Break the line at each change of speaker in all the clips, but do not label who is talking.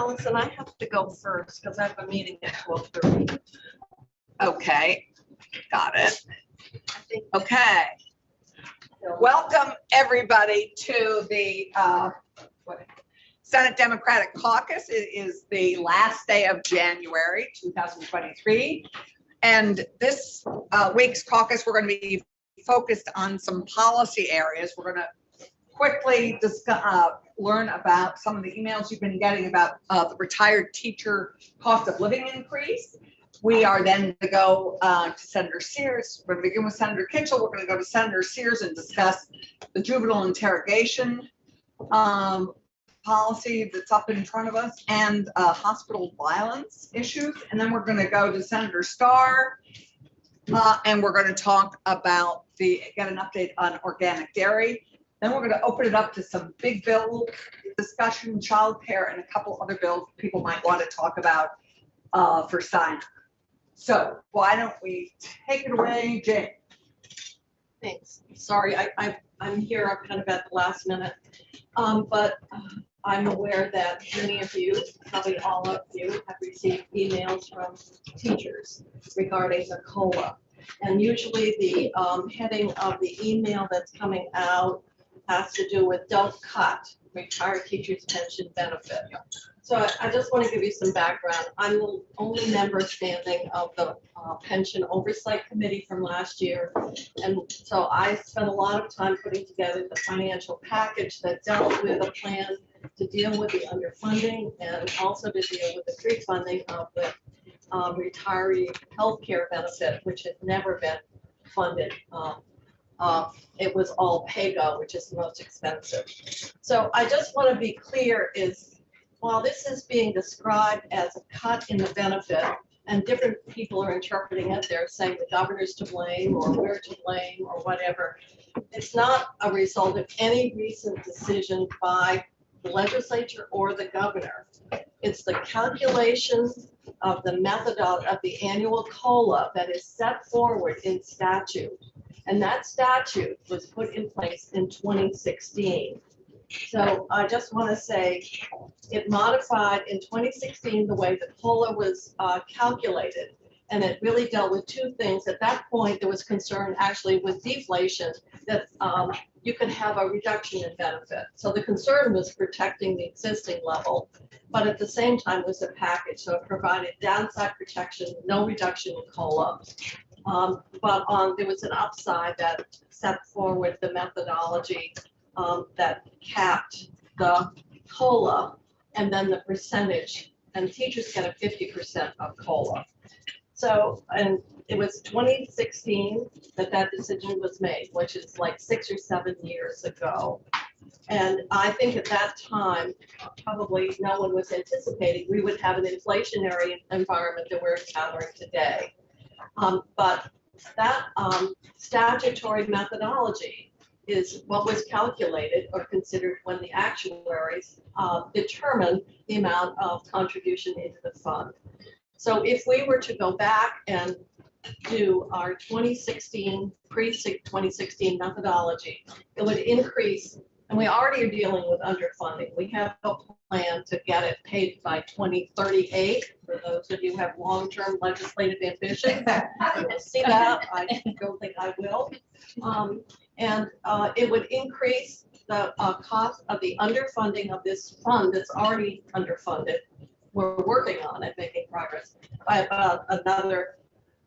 Allison, I have to go first because I have a meeting at 12:30.
Okay, got it.
I think
Okay, welcome everybody to the Senate Democratic Caucus. It is the last day of January 2023. And this week's caucus, we're going to be focused on some policy areas. We're going to quickly discuss, learn about some of the emails you've been getting about the retired teacher cost of living increase. We are then going to go to Senator Sears. We're going to begin with Senator Kitchell. We're going to go to Senator Sears and discuss the juvenile interrogation policy that's up in front of us and hospital violence issues. And then we're going to go to Senator Starr and we're going to talk about get an update on organic dairy. Then we're going to open it up to some big bill discussion, childcare, and a couple other bills people might want to talk about for sign. So why don't we take it away, Jane?
Thanks. Sorry, I'm here. I'm kind of at the last minute, but I'm aware that many of you, probably all of you, have received emails from teachers regarding the COLA. And usually the heading of the email that's coming out has to do with "Don't cut retired teachers' pension benefit." So I just want to give you some background. I'm the only member standing of the Pension Oversight Committee from last year. And so I spent a lot of time putting together the financial package that dealt with a plan to deal with the underfunding and also to deal with the pre-funding of the retiree health care benefit, which had never been funded. It was all PAYGO, which is the most expensive. So I just want to be clear is, while this is being described as a cut in the benefit, and different people are interpreting it, they're saying the governor's to blame or we're to blame or whatever, it's not a result of any recent decision by the legislature or the governor. It's the calculation of the methodology of the annual COLA that is set forward in statute. And that statute was put in place in 2016. So I just want to say it modified in 2016 the way the COLA was calculated. And it really dealt with two things. At that point, there was concern actually with deflation that you could have a reduction in benefit. So the concern was protecting the existing level, but at the same time was a package. So it provided downside protection, no reduction in COLA. But there was an upside that set forward the methodology that capped the COLA and then the percentage, and teachers get a 50% of COLA. So, and it was 2016 that decision was made, which is like 6 or 7 years ago. And I think at that time, probably no one was anticipating we would have an inflationary environment that we're encountering today. But that statutory methodology is what was calculated or considered when the actuaries determined the amount of contribution into the fund. So if we were to go back and do our 2016, pre-2016 methodology, it would increase, and we already are dealing with underfunding. We have a plan to get it paid by 2038. For those of you who have long-term legislative ambition, you'll see that. I don't think I will. It would increase the cost of the underfunding of this fund that's already underfunded. We're working on it, making progress, by about another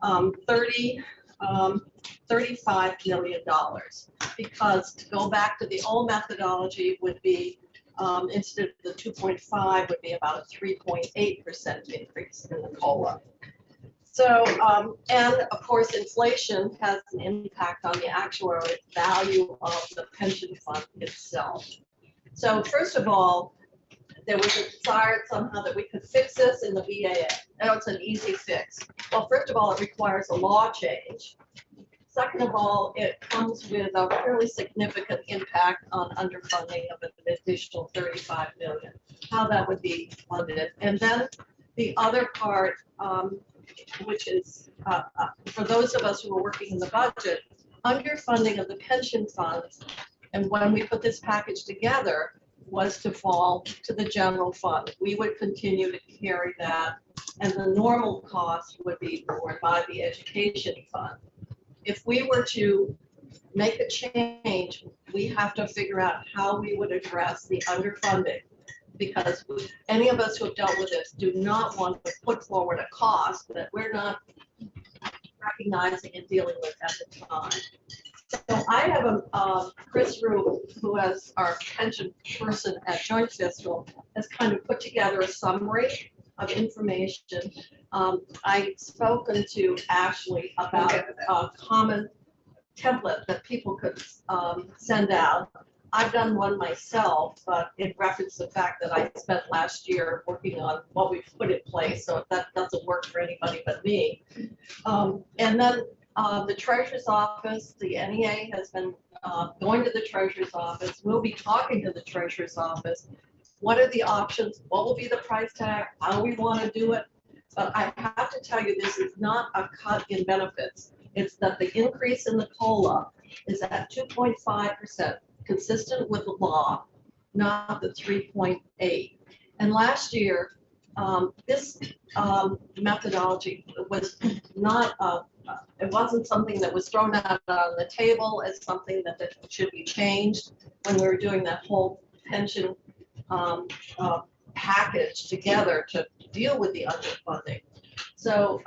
$35 million. Because to go back to the old methodology would be, instead of the 2.5, would be about a 3.8% increase in the COLA. So, and of course, inflation has an impact on the actuarial value of the pension fund itself. So first of all, there was a desire somehow that we could fix this in the BAA. Now it's an easy fix. Well, first of all, it requires a law change. Second of all, it comes with a fairly significant impact on underfunding of an additional $35 million, how that would be funded. And then the other part, which is for those of us who are working in the budget, underfunding of the pension funds. And when we put this package together, was to fall to the general fund. We would continue to carry that, and the normal cost would be borne by the education fund. If we were to make a change, we have to figure out how we would address the underfunding. Because any of us who have dealt with this do not want to put forward a cost that we're not recognizing and dealing with at the time. So I have Chris Rue, who is our pension person at Joint Fiscal, has kind of put together a summary of information. I've spoken to Ashley about a common template that people could send out. I've done one myself, but it referenced the fact that I spent last year working on what we've put in place, so that doesn't work for anybody but me. And then the Treasurer's Office, the NEA has been going to the Treasurer's Office. We'll be talking to the Treasurer's Office. What are the options? What will be the price tag? How we want to do it? But I have to tell you, this is not a cut in benefits. It's that the increase in the COLA is at 2.5%, consistent with the law, not the 3.8. And last year, this methodology was not, it wasn't something that was thrown out on the table as something that should be changed when we were doing that whole pension package together to deal with the underfunding. So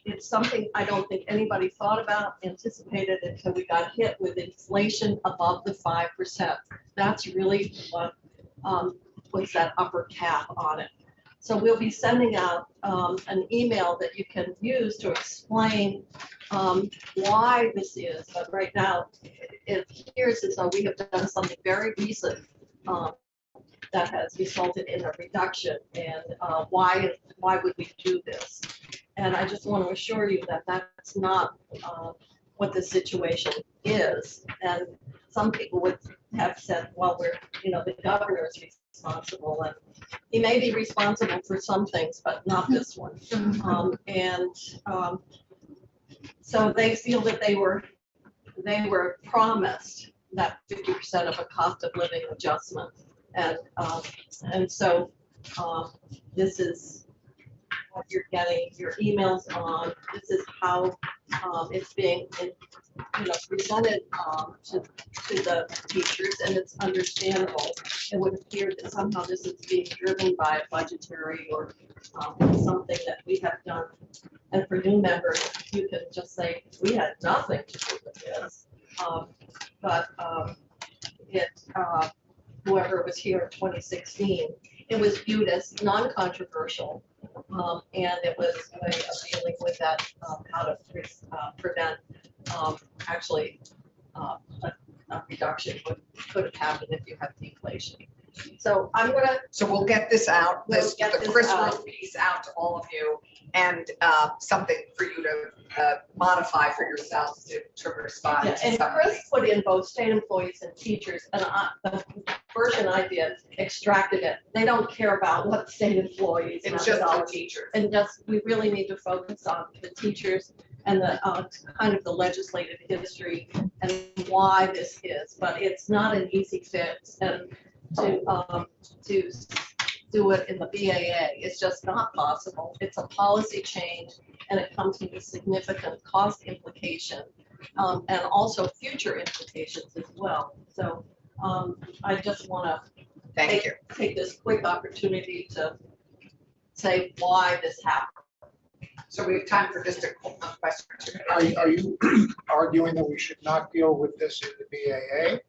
it's something I don't think anybody thought about, anticipated until we got hit with inflation above the 5%. That's really what puts that upper cap on it. So we'll be sending out an email that you can use to explain why this is. But right now, it appears as though we have done something very recent that has resulted in a reduction. And why would we do this? And I just want to assure you that that's not what the situation is. And some people would have said, well, the governor is responsible, and he may be responsible for some things, but not this one. So they feel that they were promised that 50% of a cost of living adjustment. And so this is what you're getting your emails on. This is how it's being presented to the teachers, and it's understandable. It would appear that somehow this is being driven by a budgetary or something that we have done. And for new members, you can just say, we had nothing to do with this. Whoever was here in 2016, it was viewed as non-controversial, and it was a way of dealing with that, how to prevent a reduction could have happened if you have deflation. So
we'll get this out, the Chris
out.
piece out to all of you, and something for you to modify for yourselves to respond.
Yeah, and Chris put in both state employees and teachers, and the version I did extracted it. They don't care about what state employees.
It's just the teachers.
And we really need to focus on the teachers and the kind of the legislative history and why this is. But it's not an easy fix, and to do it in the BAA is just not possible. It's a policy change, and it comes with a significant cost implication, and also future implications as well. So I just want to take this quick opportunity to say why this happened.
So we have time for just a question.
Are you arguing that we should not deal with this in the BAA,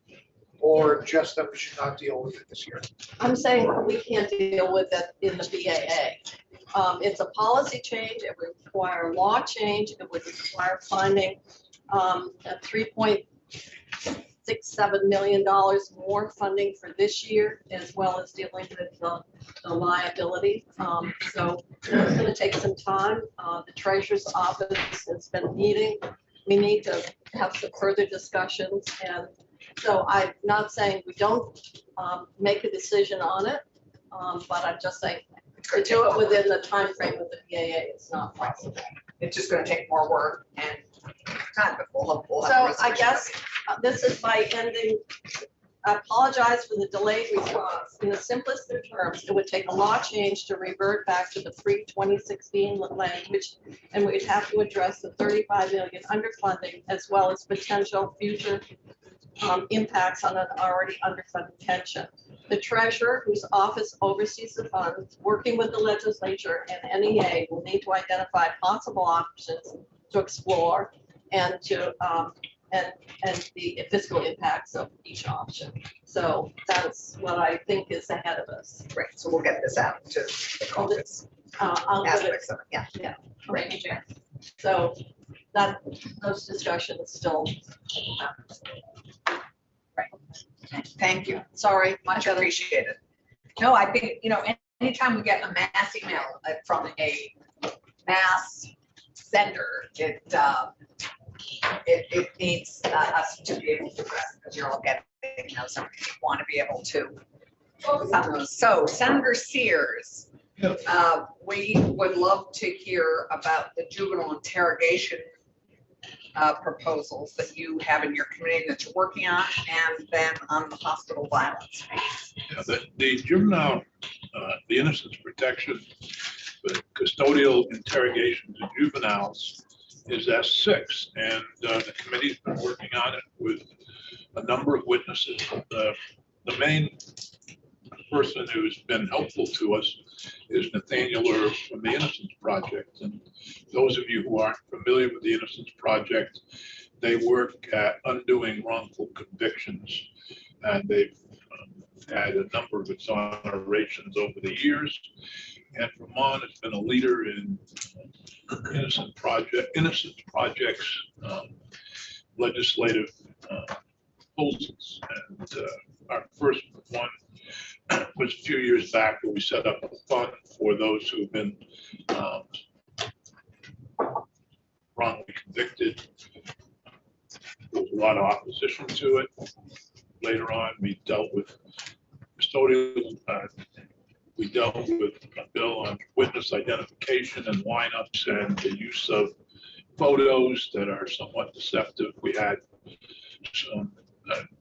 or just that we should not deal with it this year?
I'm saying we can't deal with it in the BAA. It's a policy change. It would require law change. It would require finding $3.67 million more funding for this year, as well as dealing with the liability. So it's going to take some time. The Treasurer's Office has been meeting. We need to have some further discussions, and so I'm not saying we don't make a decision on it, but I'm just saying to do it within the time frame of the BAA is not possible.
It's just going to take more work and time, but we'll have
So I guess this is by ending I apologize for the delayed response. In the simplest of terms, it would take a law change to revert back to the pre-2016 language, and we'd have to address the 35 million underfunding as well as potential future impacts on an already underfunded pension. The treasurer, whose office oversees the funds, working with the legislature and NEA, will need to identify possible options to explore and to and the fiscal impacts of each option. So that's what I think is ahead of us.
Great, so we'll get this out to the caucus
I'll get it.
aspects of it, yeah.
Thank you, Jan. So that those discussions still.
Thank you,
Sorry,
much appreciated. No, I think, anytime we get a mass email from a mass sender, it needs us to be able to address, because you're all getting, something you want to be able to focus on those. So Senator Sears, we would love to hear about the juvenile interrogation proposals that you have in your committee that you're working on, and then on the hospital violence piece.
Yeah, the juvenile, the innocence protection, the custodial interrogations of juveniles is S6, and the committee's been working on it with a number of witnesses. The main person who's been helpful to us is Nathaniel from the Innocence Project. And those of you who aren't familiar with the Innocence Project, they work at undoing wrongful convictions, and they've had a number of exonerations over the years. And Vermont has been a leader in Innocence Project's legislative proposals. And our first one was a few years back, where we set up a fund for those who have been wrongly convicted. There was a lot of opposition to it. Later on, we dealt with custodial. We dealt with a bill on witness identification and lineups and the use of photos that are somewhat deceptive. We had some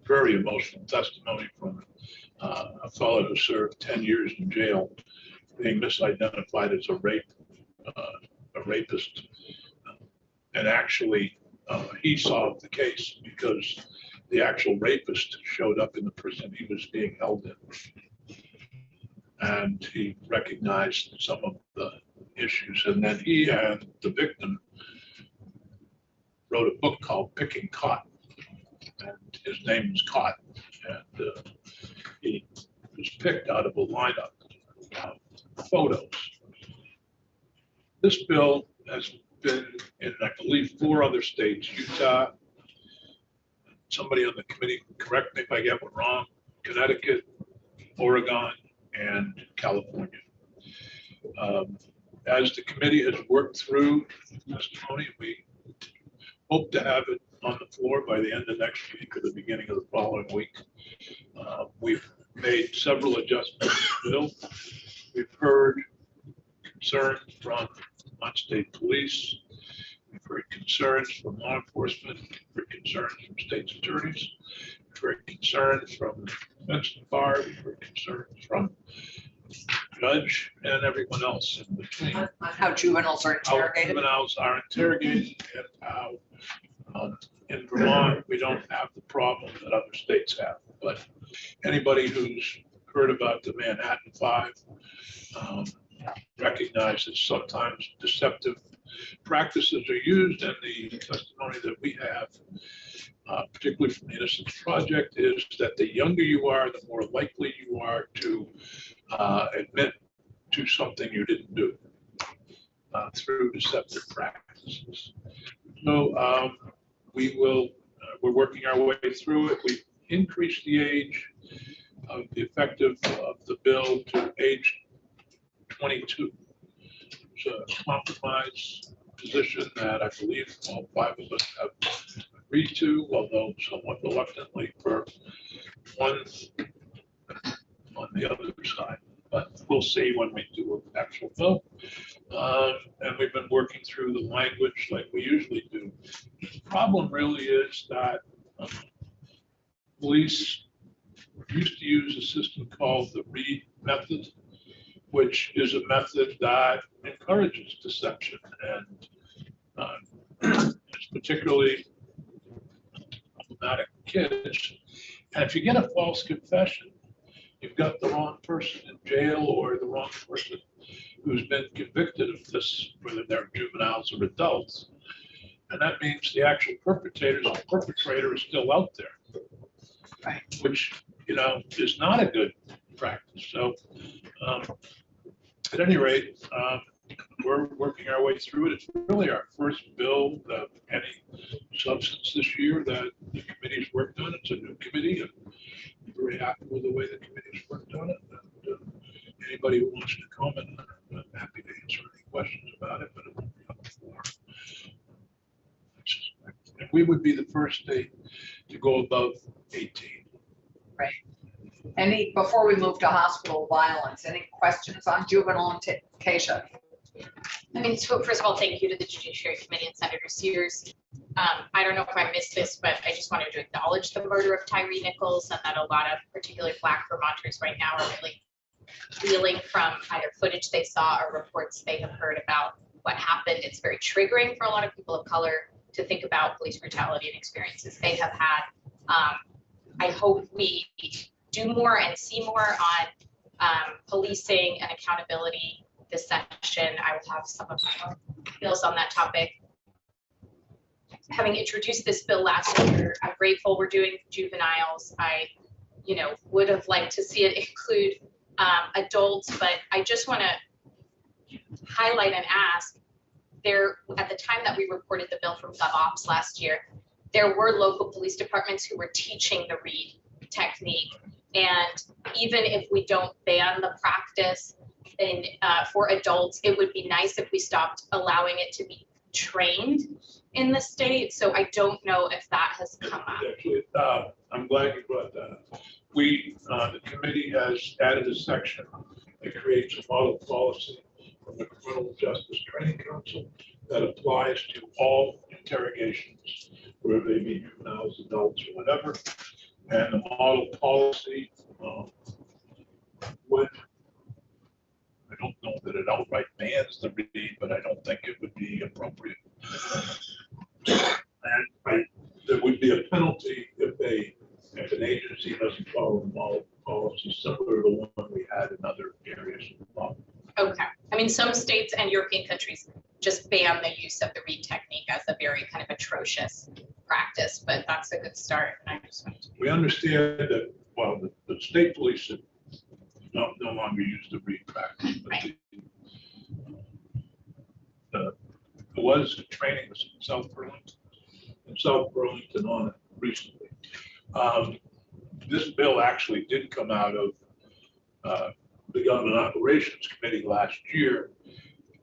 very emotional testimony from a fellow who served 10 years in jail, being misidentified as a rapist. And actually, he solved the case because the actual rapist showed up in the prison he was being held in. And he recognized some of the issues. And then he and the victim wrote a book called Picking Cotton. And his name was Cotton. And he was picked out of a lineup of photos. This bill has been in, I believe, 4 other states: Utah, somebody on the committee can correct me if I get it wrong, Connecticut, Oregon, and California. As the committee has worked through testimony, we hope to have it on the floor by the end of next week or the beginning of the following week. We've made several adjustments to the bill. We've heard concerns from state police. We've heard concerns from law enforcement. We've heard concerns from state's attorneys. We've heard concerns from the defense bar. We've heard concerns from the judge and everyone else in between.
On how juveniles are
How
interrogated.
juveniles are interrogated, and how in Vermont we don't have the problem that other states have. But anybody who's heard about the Manhattan Five recognizes sometimes deceptive practices are used, and the testimony that we have, particularly from the Innocence Project, is that the younger you are, the more likely you are to admit to something you didn't do through deceptive practices. So we're working our way through it. We've increased the age of the effective of the bill to age 22. It's a compromise position that I believe all 5 of us have agreed to, although somewhat reluctantly for one on the other side. But we'll see when we do an actual vote. And we've been working through the language like we usually do. The problem really is that police used to use a system called the Reed method, which is a method that encourages deception, and it's particularly problematic with kids. And if you get a false confession, you've got the wrong person in jail or the wrong person who's been convicted of this, whether they're juveniles or adults. And that means the actual perpetrator is still out there,
Right.
which, is not a good practice. So at any rate, we're working our way through it. It's really our first bill of any substance this year that the committee's worked on. It's a new committee, and I'm very happy with the way the committee's worked on it. And anybody who wants to comment on it, I'm happy to answer any questions about it, but it won't be on the floor. And we would be the first state to go above 18.
Before we move to hospital violence, any questions on juvenile intoxication?
I mean, so first of all, thank you to the Judiciary Committee and Senator Sears. I don't know if I missed this, but I just wanted to acknowledge the murder of Tyree Nichols, and that a lot of particularly Black Vermonters right now are really reeling from either footage they saw or reports they have heard about what happened. It's very triggering for a lot of people of color to think about police brutality and experiences they have had. I hope we do more and see more on policing and accountability this session. I will have some of my own bills on that topic. Having introduced this bill last year, I'm grateful we're doing juveniles. I, would have liked to see it include adults, but I just want to highlight and ask, at the time that we reported the bill from GovOps last year, there were local police departments who were teaching the Reed technique. And even if we don't ban the practice for adults, it would be nice if we stopped allowing it to be trained in the state. So I don't know if that has come up.
Actually, I'm glad you brought that up. The committee has added a section that creates a model policy from the Criminal Justice Training Council that applies to all interrogations, whether they be juveniles, adults, or whatever. And the model policy, I don't know that it outright bans the read, but I don't think it would be appropriate. And there would be a penalty if an agency doesn't follow the model policy, similar to the one we had in other areas of the law.
Okay. I mean, some states and European countries just ban the use of the Reed technique as a very kind of atrocious practice, but that's a good start. And I just wanted to.
We understand that, well, the state police no longer use the Reed practice, but
Right.
there was a training in South Burlington on it recently. This bill actually did come out of the Government Operations Committee last year,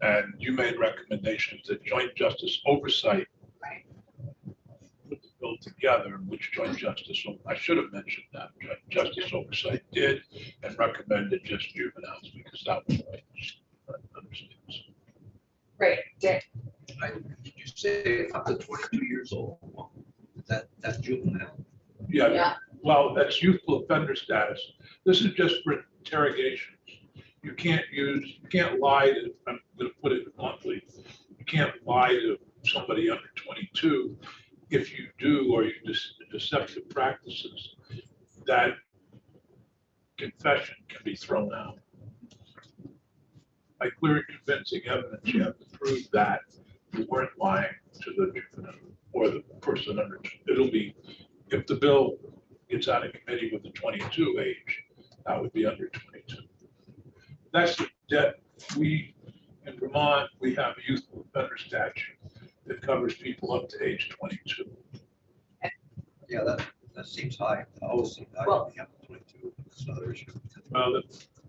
and you made recommendations that Joint Justice Oversight put the bill together, which Joint Justice, I should have mentioned that, Joint Justice Oversight did, and recommended just juveniles, because that was what I understand.
Great, Dick.
Did you say up to 22 years old? That's juvenile.
Yeah, well, that's youthful offender status. This is just for interrogations. You can't lie to, I'm going to put it bluntly, you can't lie to somebody under 22. If you do, or you deceptive practices, that confession can be thrown out. By clear and convincing evidence, you have to prove that you weren't lying to the juvenile or the person under. It'll be, if the bill gets out of committee with the 22 age, that would be under 22. That's the debt. We, in Vermont, we have a youthful offender statute that covers people up to age 22.
Yeah, that seems high. It always seemed high.
Well-
Yeah, 22. That's another issue.
Well,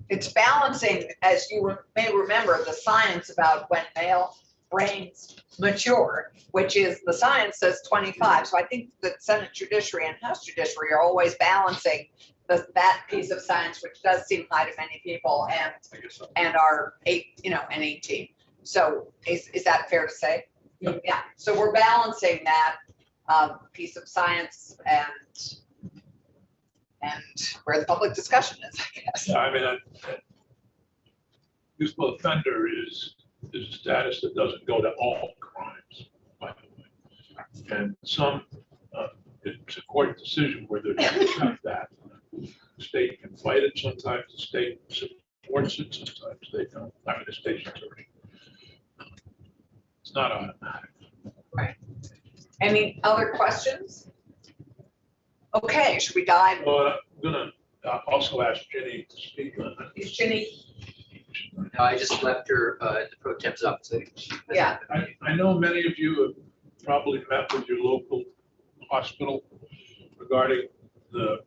It's balancing, as you may remember, the science about when male brains mature, which is the science says 25. So I think that Senate Judiciary and House Judiciary are always balancing that piece of science, which does seem high to many people,
I guess so.
and are 18. So is that fair to say?
Yeah.
Yeah. So we're balancing that piece of science and and where the public discussion is, I guess.
Yeah, I mean, youthful offender is a status that doesn't go to all crimes, by the way. And some, it's a court decision whether to have that. The state can fight it, sometimes the state supports it, sometimes they don't. I mean, the state's attorney. It's not automatic.
Right. Any other questions? Okay, should we dive?
Well, I'm gonna also ask Jenny to speak on that.
Is Ginny?
No, I just left her at the pro temp's office.
Yeah.
I know many of you have probably met with your local hospital regarding the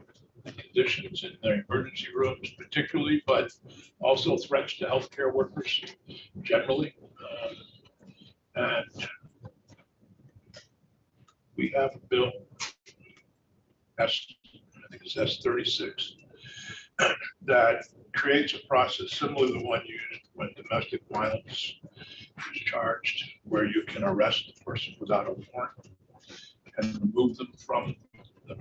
conditions in their emergency rooms particularly, but also threats to healthcare workers generally. And we have a bill, I think it's S36, that creates a process similar to the one used when domestic violence is charged, where you can arrest a person without a warrant and remove them from the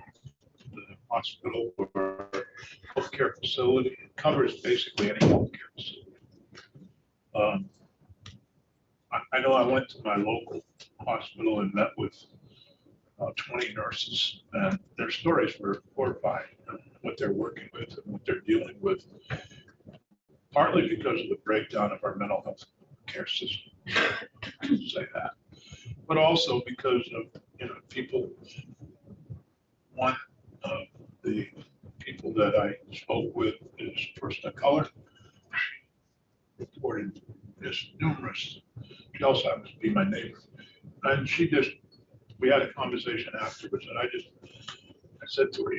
hospital or healthcare facility. It covers basically any healthcare facility. I know I went to my local hospital and met with 20 nurses, and their stories were horrifying, what they're working with and what they're dealing with, partly because of the breakdown of our mental health care system, say that, but also because of, people. One of the people that I spoke with is a person of color. She reported just numerous. She also happens to be my neighbor, and we had a conversation afterwards, and I said to her,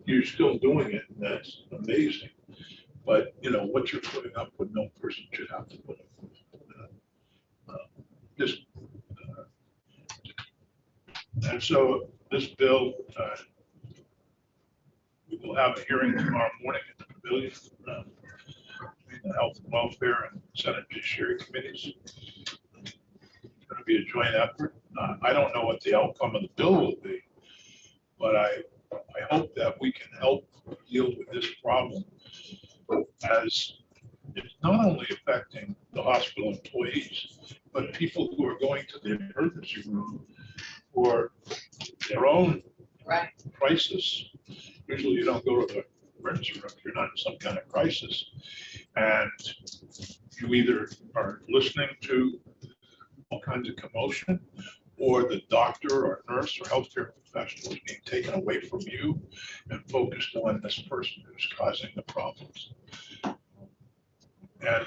you're still doing it, and that's amazing. But what you're putting up with, no person should have to put up with. And so this bill, we will have a hearing tomorrow morning at the pavilion, between the Health and Welfare and Senate Judiciary Committees. It's going to be a joint effort. I don't know what the outcome of the bill will be, but I hope that we can help deal with this problem, as it's not only affecting the hospital employees, but people who are going to the emergency room for their own crisis. Usually you don't go to the emergency room if you're not in some kind of crisis. And you either are listening to all kinds of commotion, or the doctor or nurse or healthcare professional is being taken away from you and focused on this person who's causing the problems. And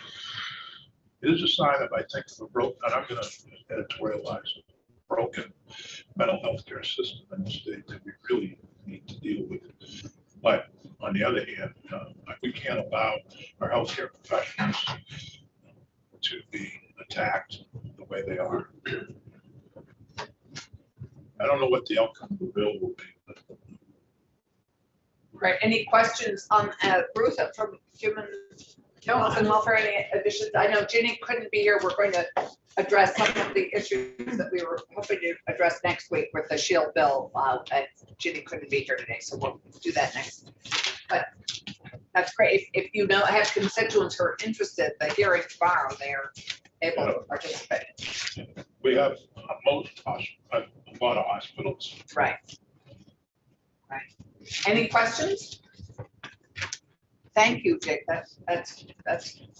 it is a sign of, I think, of a broken, and I'm going to editorialize, a broken mental health care system in the state that we really need to deal with. But on the other hand, we can't allow our healthcare professionals to be attacked the way they are. I don't know what the outcome of the bill will be. But
Right, any questions on Ruth from Human Health and Welfare, any additions? I know Ginny couldn't be here. We're going to address some of the issues that we were hoping to address next week with the Shield bill. And Ginny couldn't be here today, so we'll do that next. But that's great. If you have constituents who are interested, the hearing tomorrow, they're able to participate.
we have a lot of hospitals.
Right. Right. Any questions? Thank you, Jake. That's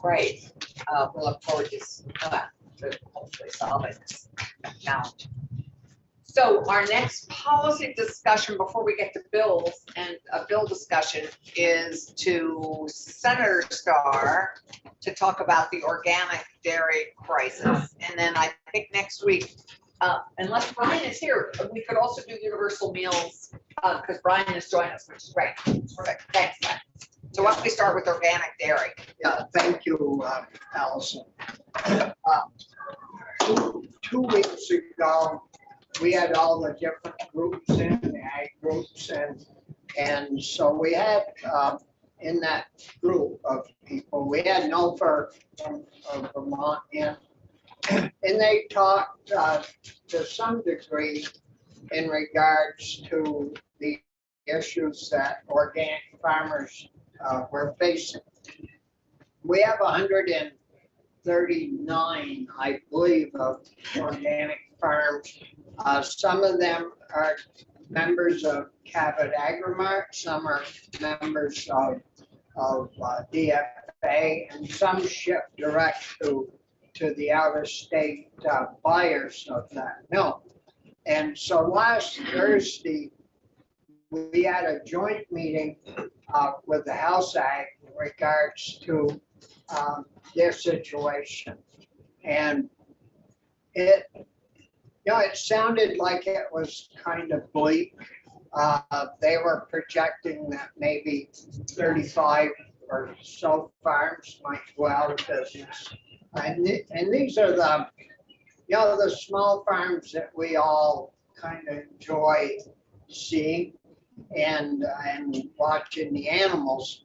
great. We'll look forward to hopefully solving this challenge. So our next policy discussion before we get to bills and a bill discussion is to Senator Starr to talk about the organic dairy crisis. And then I think next week, unless Brian is here, we could also do universal meals because Brian is joining us, which is great. Perfect. Thanks, Brian. So why don't we start with organic dairy?
Yeah, thank you, Allison. 2 weeks ago, we had all the different groups in, the ag groups, and so we had in that group of people, we had Nofer from Vermont in, and they talked to some degree in regards to the issues that organic farmers were facing. We have 139, I believe, of organic farms. Some of them are members of Cabot Agrimart, some are members of DFA, and some ship direct to the out-of-state buyers of that milk. And so last Thursday, we had a joint meeting with the House Ag in regards to their situation. And it sounded like it was kind of bleak. They were projecting that maybe 35 or so farms might go out of business. And these are the small farms that we all kind of enjoy seeing and watching the animals.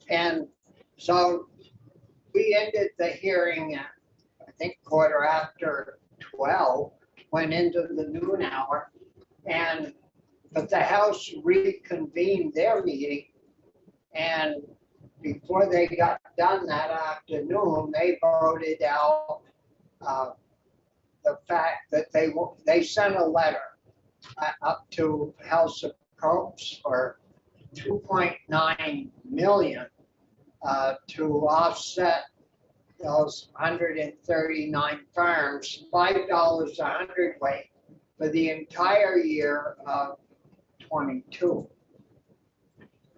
And so we ended the hearing at, I think, 12:15, went into the noon hour. But the House reconvened their meeting, and before they got done that afternoon, they voted out the fact that they sent a letter up to House of Caucus for $2.9 million to offset those 139 farms, $5 a hundredweight for the entire year of 22.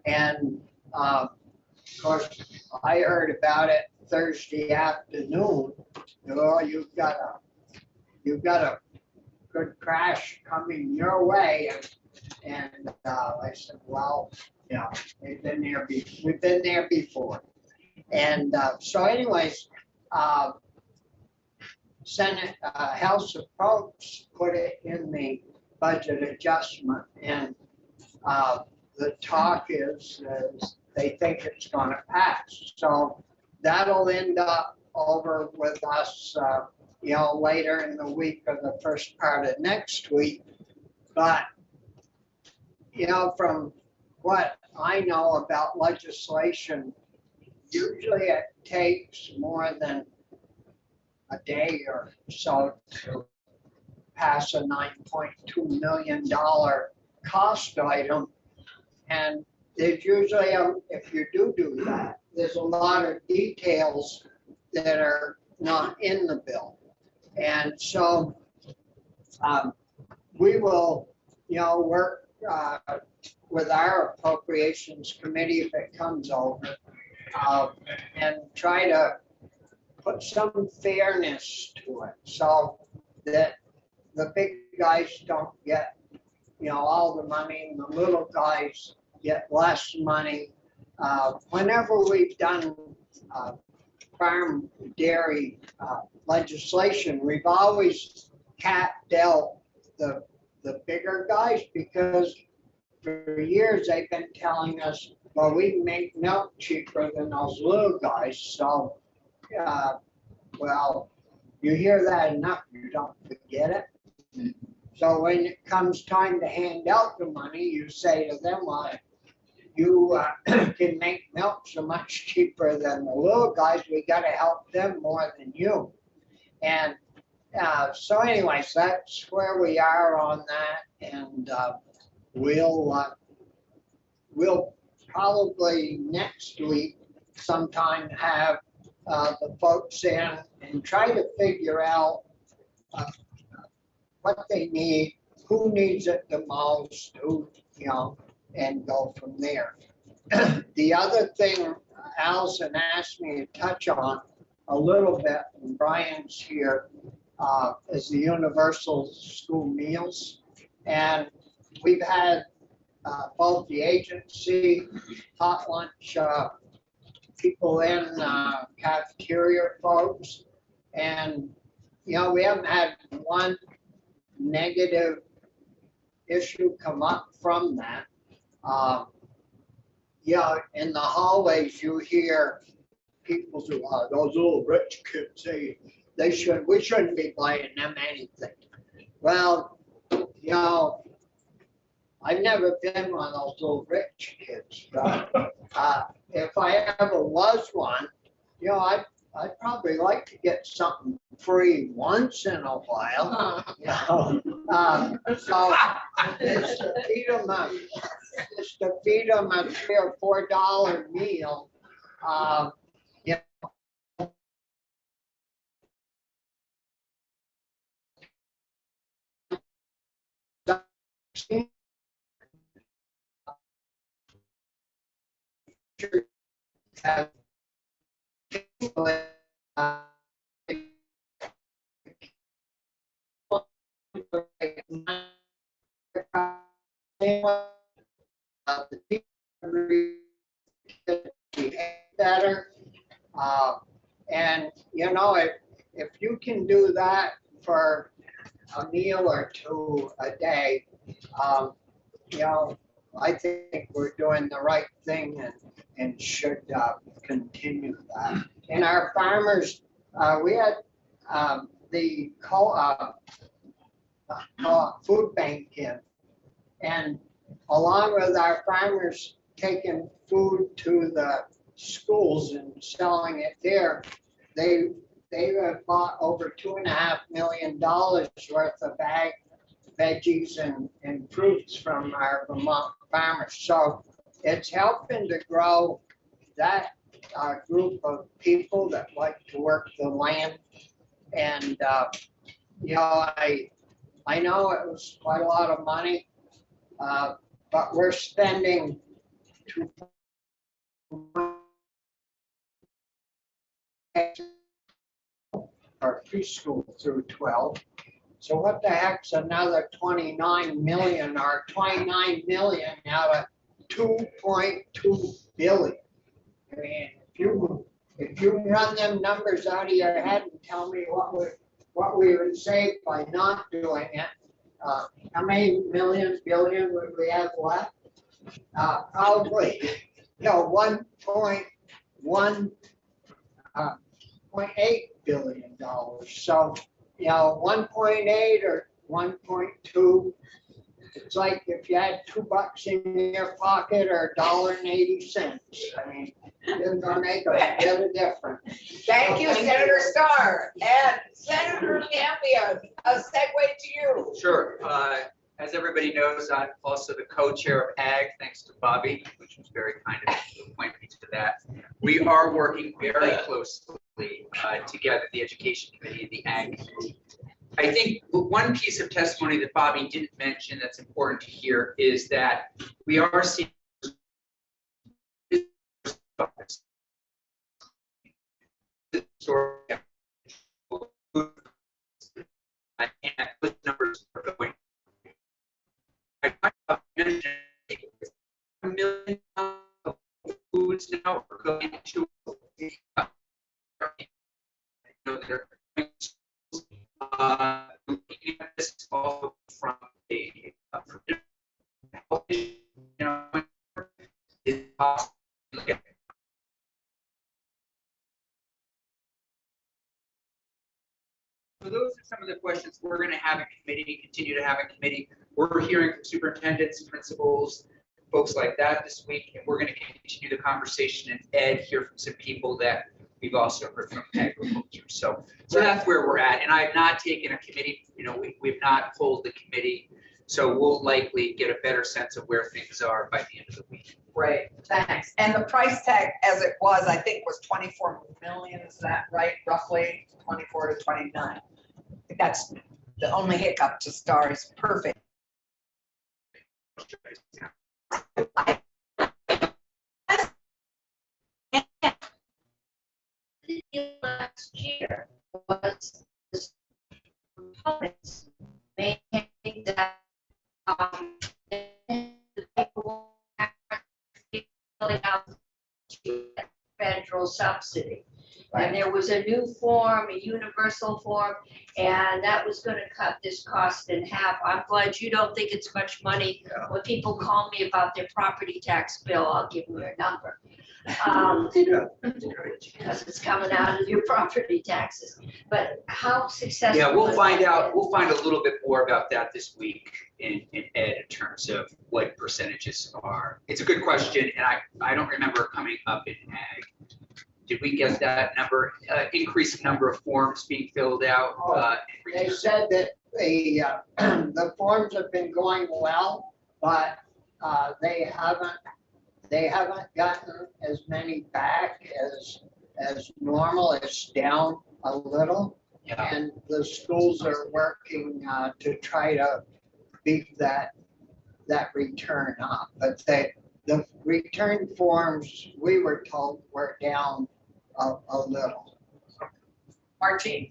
And of course, I heard about it Thursday afternoon. You've got a good crash coming your way, and I said, well, we've been there before. And so, anyways, Senate House of Caucus put it in the budget adjustment, and the talk is they think it's going to pass. So that'll end up over with us, later in the week or the first part of next week. But from what I know about legislation, usually it takes more than a day or so to pass a $9.2 million cost item. And there's usually, if you do that, there's a lot of details that are not in the bill. And so we will, work with our appropriations committee if it comes over and try to put some fairness to it so that the big guys don't get, all the money, and the little guys get less money. Whenever we've done farm dairy legislation, we've always dealt the bigger guys, because for years they've been telling us, well, we can make milk cheaper than those little guys. So, well, you hear that enough, you don't forget it. So when it comes time to hand out the money, you say to them, well, you can make milk so much cheaper than the little guys, we got to help them more than you. And so anyways, that's where we are on that. And we'll probably next week sometime have the folks in and try to figure out what they need, who needs it the most, and go from there. The other thing Allison asked me to touch on a little bit, and Brian's here, is the universal school meals. And we've had both the agency, hot lunch people in, cafeteria folks, and we haven't had one negative issue come up from that. In the hallways you hear people say, those little rich kids, we shouldn't be buying them anything. Well, I've never been one of those little rich kids, but if I ever was one, you know, I'd probably like to get something free once in a while. You know, so it's to feed them a $3 or $4 meal. You know, have better. And you know, if you can do that for a meal or two a day, you know, I think we're doing the right thing and should continue that. And our farmers, we had the food bank in, and along with our farmers taking food to the schools and selling it there, they have bought over $2.5 million worth of veggies and fruits from our Vermont farmers. So it's helping to grow that group of people that like to work the land. And, you know, I know it was quite a lot of money, but we're spending our preschool through 12. So what the heck's another 29 million or 29 million out of 2.2 billion? I mean, if you run them numbers out of your head and tell me what we would save by not doing it, how many million, billion would we have left? Probably, you know, 1.8 billion dollars. So, you know, 1.8 or 1.2. It's like if you had $2 in your pocket or $1.80. I mean, it's gonna make a bit of difference.
Thank you, Senator Starr. And Senator Campion, a segue to you.
Sure. As everybody knows, I'm also the co-chair of AG, thanks to Bobby, which was very kind of him to appoint me to that. We are working very closely together, the Education Committee and the AG Committee. I think one piece of testimony that Bobby didn't mention that's important to hear is that we are seeing and those numbers are going. I mentioned 1 million foods now are going to looking at this also from a is possible. So those are some of the questions we're going to have in committee, continue to have in committee. We're hearing from superintendents, principals, folks like that this week, and we're going to continue the conversation and Ed, hear from some people that we've also heard from agriculture. So that's where we're at. And I have not taken a committee, you know, we've not polled the committee. So we'll likely get a better sense of where things are by the end of the week.
Great, thanks. And the price tag as it was, I think, was 24 million. Is that right? Roughly 24 to 29. That's the only hiccup to Star is perfect.
Last year was the components maintaining that federal subsidy. And there was a new form, a universal form, and that was gonna cut this cost in half. I'm glad you don't think it's much money. When people call me about their property tax bill, I'll give them your number. Because it's coming out of your property taxes. But how successful?
Yeah, we'll
has
find
that
out,
been?
we'll find a little bit more about that this week in Ed in terms of what percentages are. It's a good question, and I don't remember coming up in ag. Did we get that number, increased number of forms being filled out?
They said that the forms have been going well, but they haven't gotten as many back as normal. It's down a little.
Yeah.
And the schools are working to try to beef that return up. But the return forms, we were told, were down a little.
Martine,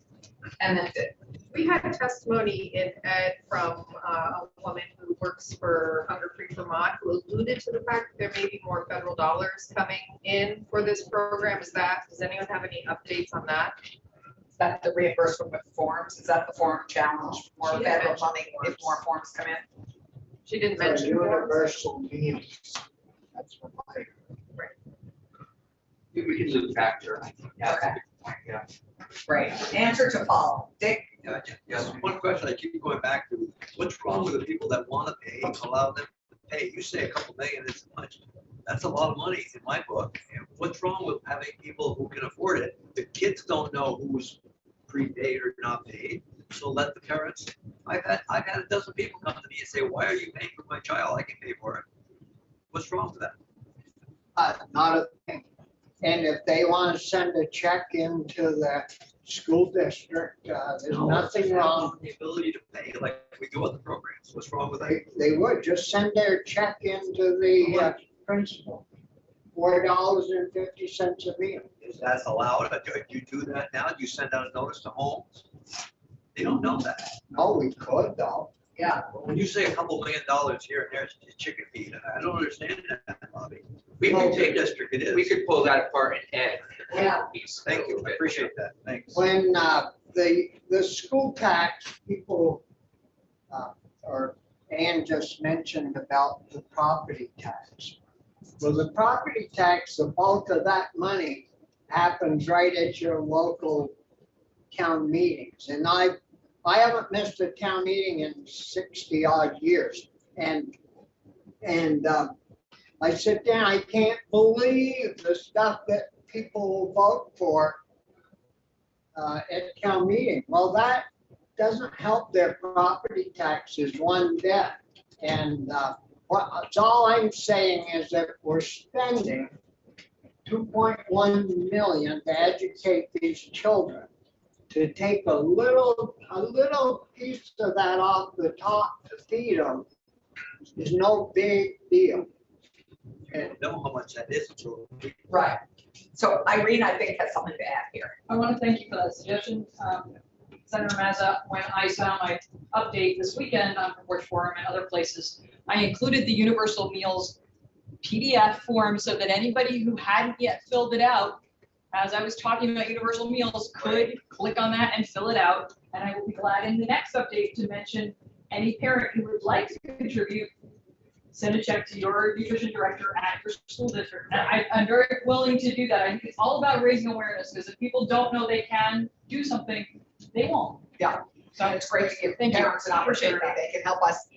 and then
We had testimony in Ed from a woman who works for Hunger Free Vermont who alluded to the fact that there may be more federal dollars coming in for this program. Does anyone have any updates on that?
is that the reimbursement with forms? Is that the form challenge? More
She didn't
federal
mention
money if more forms come in?
She didn't
The
mention.
universal meals. That's what I.
We can loop factor.
Okay.
Yeah.
Great. Answer to follow. Dick?
Yes, one question I keep going back to, what's wrong with the people that want to pay, allow them to pay? You say a couple million isn't much. That's a lot of money in my book. And what's wrong with having people who can afford it? The kids don't know who's prepaid or not paid. So let the parents, I've had a dozen people come to me and say, why are you paying for my child? I can pay for it. What's wrong with that?
Not a thing. And if they want to send a check into the school district, there's
No,
nothing wrong.
The ability to pay like we do other programs. What's wrong with that?
They would just send their check into the principal. $4.50 a meal.
Is that allowed? Do you do that now? Do you send out a notice to homes? They don't know that.
Oh, we could though.
Yeah.
When you say a couple $1 million here and there, it's chicken feed. I don't understand that, Bobby.
We
Well,
could take
big district it is.
We could pull that apart in Ed.
Yeah.
Thank you. I appreciate that. Thanks.
When the school tax people, or Ann just mentioned about the property tax. Well, the property tax, the bulk of that money happens right at your local town meetings. And I haven't missed a town meeting in 60 odd years. And I sit down, I can't believe the stuff that people vote for at town meeting. Well, that doesn't help their property taxes one bit. And all I'm saying is that we're spending $2.1 million to educate these children. To take a little piece of that off the top to feed them is no big deal.
You don't know how much that is until.
Right. So Irene, I think, has something to add here.
I want to thank you for that suggestion. Senator Mazza, when I saw my update this weekend on Porch Forum and other places, I included the Universal Meals PDF form so that anybody who hadn't yet filled it out, as I was talking about Universal Meals, could click on that and fill it out. And I will be glad in the next update to mention any parent who would like to contribute, send a check to your nutrition director at your school district. And I'm very willing to do that. I think it's all about raising awareness, because if people don't know they can do something, they won't.
Yeah.
So
It's great to give
Thank you.
parents an opportunity. They can help us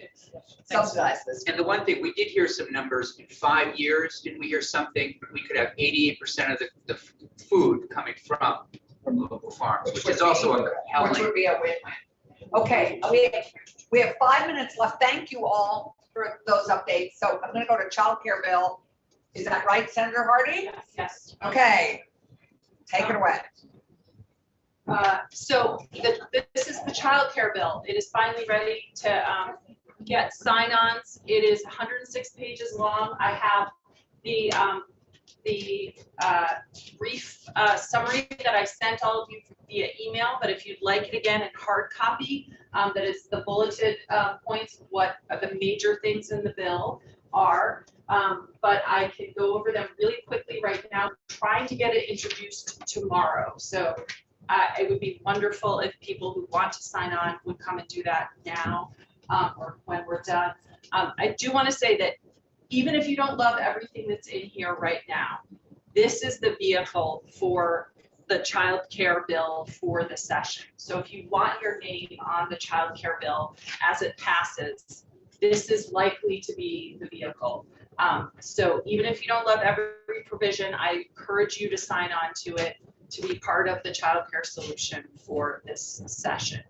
subsidize this.
And the one thing, we did hear some numbers in 5 years. Didn't we hear something? We could have 88% of the food coming from local farms, which is also a
Which
compelling.
would be a win-win. Okay, we have 5 minutes left. Thank you all for those updates. So I'm gonna go to childcare bill. Is that right, Senator Hardy?
Yes.
Okay, take it away.
So this is the child care bill. It is finally ready to get sign-ons. It is 106 pages long. I have the brief summary that I sent all of you via email, but if you'd like it again in hard copy, that is the bulleted points of what are the major things in the bill.
are, but I can go over them really quickly right now, trying to get it introduced tomorrow. So it would be wonderful if people who want to sign on would come and do that now, or when we're done. I do want to say that even if you don't love everything that's in here right now, this is the vehicle for the child care bill for the session. So if you want your name on the child care bill as it passes, this is likely to be the vehicle. So even if you don't love every provision, I encourage you to sign on to it to be part of the child care solution for this session.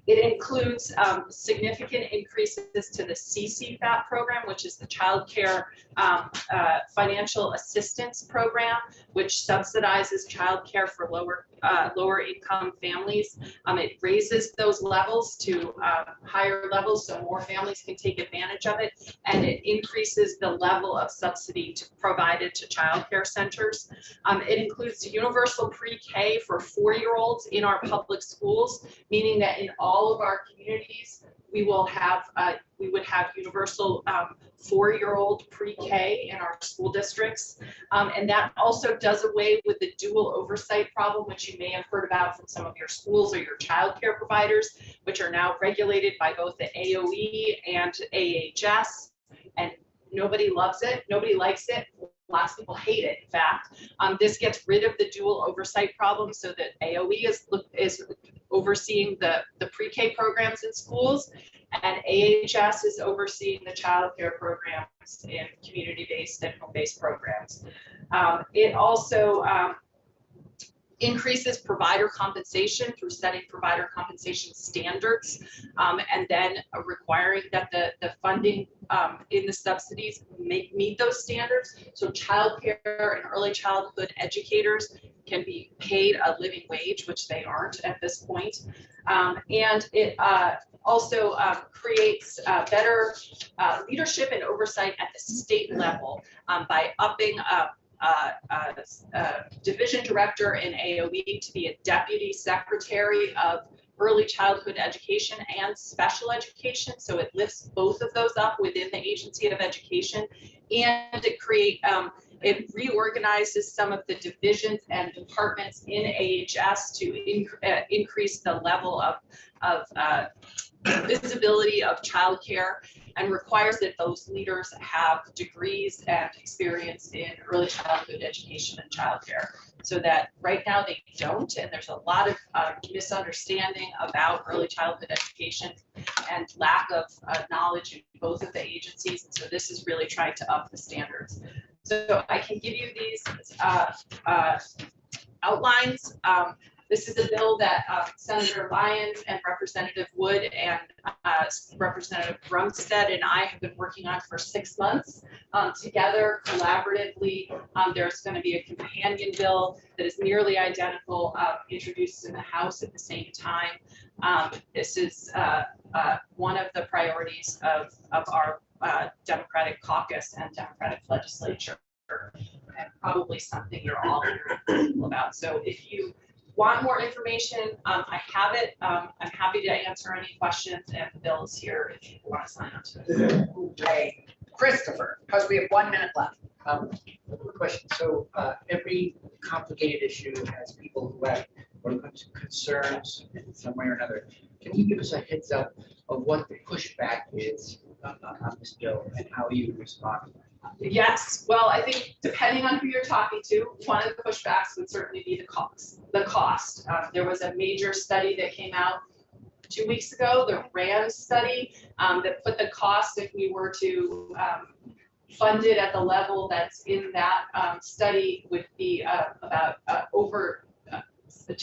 It includes significant increases to the CCFAP program, which is the Child Care Financial Assistance Program, which subsidizes child care for lower income families. It raises those levels to higher levels so more families can take advantage of it, and it increases the level of subsidy provided to child care centers. It includes universal pre-K for 4-year-olds in our public schools, meaning that in all of our communities, we would have universal 4-year-old pre-K in our school districts. And that also does away with the dual oversight problem, which you may have heard about from some of your schools or your child care providers, which are now regulated by both the AOE and AHS. And nobody loves it, nobody likes it. Lots of people hate it, in fact. This gets rid of the dual oversight problem so that AOE is overseeing the pre-K programs in schools, and AHS is overseeing the child care programs in community-based and home-based programs. It also increases provider compensation through setting provider compensation standards, and then requiring that the funding in the subsidies meet those standards. So child care and early childhood educators can be paid a living wage, which they aren't at this point. And it also creates better leadership and oversight at the state level by upping division director in AOE to be a deputy secretary of early childhood education and special education. So it lifts both of those up within the Agency of Education, and it reorganizes some of the divisions and departments in AHS to increase the level of visibility of childcare, and requires that those leaders have degrees and experience in early childhood education and childcare. So that right now they don't, and there's a lot of misunderstanding about early childhood education and lack of knowledge in both of the agencies. And so this is really trying to up the standards. So I can give you these outlines. This is a bill that Senator Lyons and Representative Wood and Representative Brumstead and I have been working on for 6 months together collaboratively. There's going to be a companion bill that is nearly identical, introduced in the House at the same time. This is one of the priorities of our Democratic caucus and Democratic legislature, and probably something you're all about. So if you want more information, I have it. I'm happy to answer any questions, and the bill is here if you want to sign up to it.
Hey, Christopher, because we have 1 minute left.
Quick question. So every complicated issue has people who have concerns in some way or another. Can you give us a heads up of what the pushback is on this bill and how you respond?
Yes, well, I think depending on who you're talking to, one of the pushbacks would certainly be the cost. There was a major study that came out 2 weeks ago, the RAND study, that put the cost if we were to fund it at the level that's in that study would be about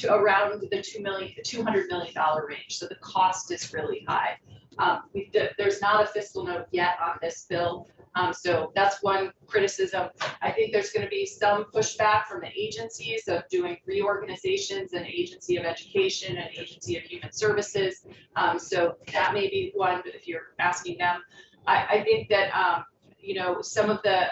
around the $200 million range. So the cost is really high. There's not a fiscal note yet on this bill. So that's one criticism. I think there's going to be some pushback from the agencies of doing reorganizations and Agency of Education and Agency of Human Services. So that may be one if you're asking them. I think that, some of the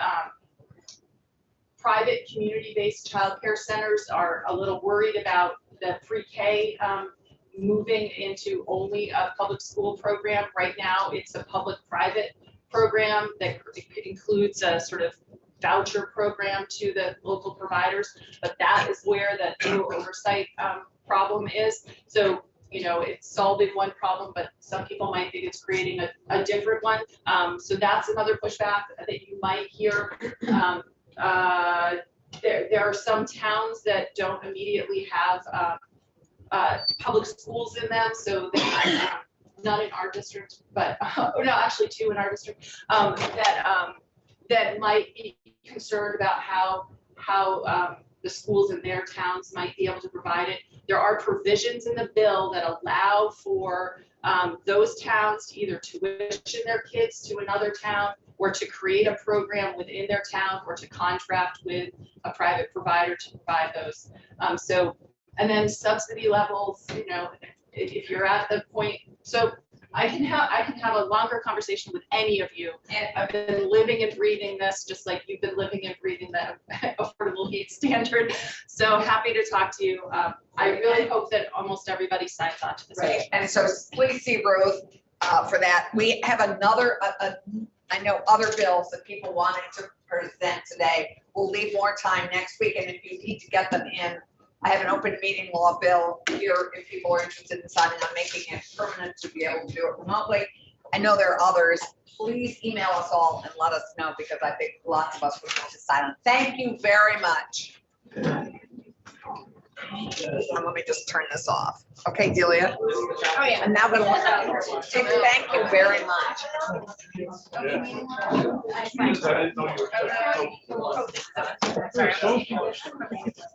private community-based childcare centers are a little worried about the pre-K moving into only a public school program. Right now, it's a public-private program that includes a sort of voucher program to the local providers, but that is where the new oversight problem is. So, you know, it's solving one problem, but some people might think it's creating a different one. So that's another pushback that you might hear. There are some towns that don't immediately have public schools in them, so they not in our district, but no, actually 2 in our district, that might be concerned about how the schools in their towns might be able to provide it. There are provisions in the bill that allow for those towns to either tuition their kids to another town, or to create a program within their town, or to contract with a private provider to provide those. And then subsidy levels, you know, if you're at the point, so I can have a longer conversation with any of you. And I've been living and breathing this, just like you've been living and breathing the affordable heat standard. So happy to talk to you. I really hope that almost everybody signs on to this.
Right, and so please see Ruth for that. We have another, I know other bills that people wanted to present today. We'll leave more time next week, and if you need to get them in, I have an open meeting law bill here if people are interested in signing on making it permanent to be able to do it remotely. I know there are others. Please email us all and let us know, because I think lots of us would want to sign on. Thank you very much. Let me just turn this off. Okay, Delia?
Oh, yeah.
And now we're going to thank you very much.
I didn't know you were.
Sorry.
So-